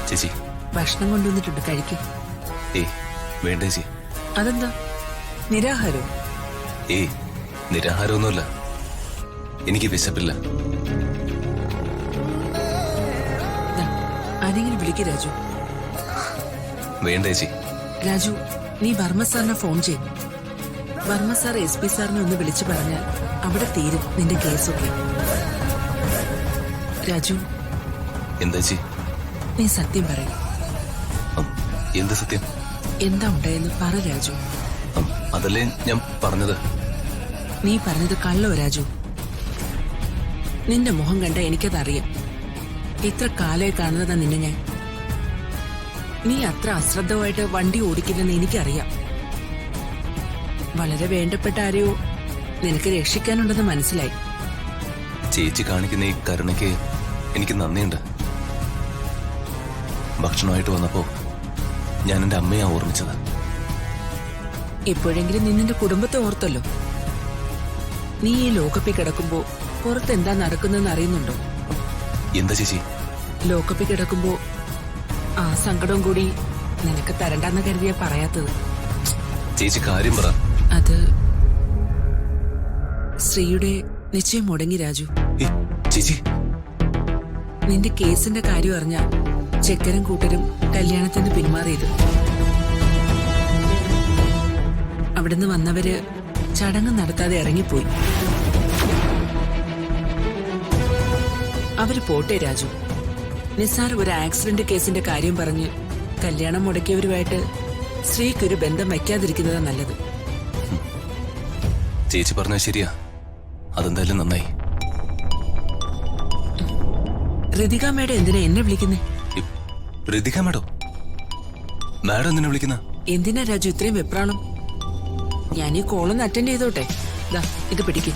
ചേച്ചി ഭക്ഷണം കൊണ്ടുവന്നിട്ടുണ്ട്, കഴിക്കും. ഏയ് വേണ്ട ചേച്ചി. അതെന്താ നിരാഹാരോ? ഏയ് നിരാഹാരമൊന്നുമല്ല, എനിക്ക് വിശപ്പില്ല. ആരെങ്കിലും വിളിക്ക് രാജു. വേണ്ട ചേച്ചി. രാജു, നീ വർമ്മ സാറിനെ ഫോൺ ചെയ്യും. വർമ്മ സാർ SP സാറിനെ ഒന്ന് വിളിച്ചു പറഞ്ഞാൽ അവിടെ തീരും നിന്റെ കേസൊക്കെ. രാജു, എന്താ ചേച്ചി? നീ സത്യം പറയും. എന്ത് സത്യം? എന്താ ഉണ്ടായെന്ന് പറ രാജു. അതല്ലേ ഞാൻ പറഞ്ഞത്. നീ പറഞ്ഞത് കള്ളോ രാജു? നിന്റെ മുഖം കണ്ട എനിക്കതറിയാം. ഇത്ര കാലമായി കാണുന്നതാ നിന്നെ ഞാൻ. നീ അത്ര അശ്രദ്ധമായിട്ട് വണ്ടി ഓടിക്കില്ലെന്ന് എനിക്കറിയാം. വളരെ വേണ്ടപ്പെട്ട ആരെയോ നിനക്ക് രക്ഷിക്കാനുണ്ടെന്ന് മനസ്സിലായി. ചേച്ചി കാണിക്കുന്ന ഈ കരുണയ്ക്ക് എനിക്ക് നന്ദിയുണ്ട്. ഭക്ഷണമായിട്ട് വന്നപ്പോ ഞാൻ എന്റെ അമ്മയാ ഓർമ്മിച്ചത്. ഇപ്പോഴെങ്കിലും നീ നിന്റെ കുടുംബത്തെ ഓർത്തല്ലോ. നീ ഈ ലോകപ്പിൽ കിടക്കുമ്പോ പുറത്ത് എന്താ നടക്കുന്നതെന്ന് അറിയുന്നുണ്ടോ? എന്താ ചേച്ചി? ലോകപ്പിൽ കിടക്കുമ്പോ ആ സങ്കടവും കൂടി നിനക്ക് തരണ്ടെന്ന് കരുതിയാ പറയാത്തത്. ചേച്ചി കാര്യം പറ. അത് ശ്രീയുടെ നിശ്ചയം മുടങ്ങി രാജു. ചേച്ചി, നിന്റെ കേസിന്റെ കാര്യം അറിഞ്ഞ ചെക്കരും കൂട്ടരും കല്യാണത്തിന് പിന്മാറിയത്. അവിടുന്ന് വന്നവര് ചടങ്ങ് നടത്താതെ ഇറങ്ങിപ്പോയി. അവര് പോട്ടെ രാജു. നിസാർ ഒരു ആക്സിഡന്റ് കേസിന്റെ കാര്യം പറഞ്ഞ് കല്യാണം മുടക്കിയവരുമായിട്ട് സ്ത്രീക്കൊരു ബന്ധം വയ്ക്കാതിരിക്കുന്നതാ നല്ലത്. ചേച്ചി പറഞ്ഞ ശരിയാ. അതെന്തായാലും നന്നായി. ഋതിക മേഡം എന്തിനാ എന്നെ വിളിക്കുന്നേ? ഋതിക മേഡം? മാഡം എന്തിനാ വിളിക്കുന്ന? എന്തിനാ രാജു ഇത്രയും വെപ്രാളം? ഞാൻ ഈ കോളൊന്ന് അറ്റൻഡ് ചെയ്തോട്ടെ. ഇത് പിടിക്ക്.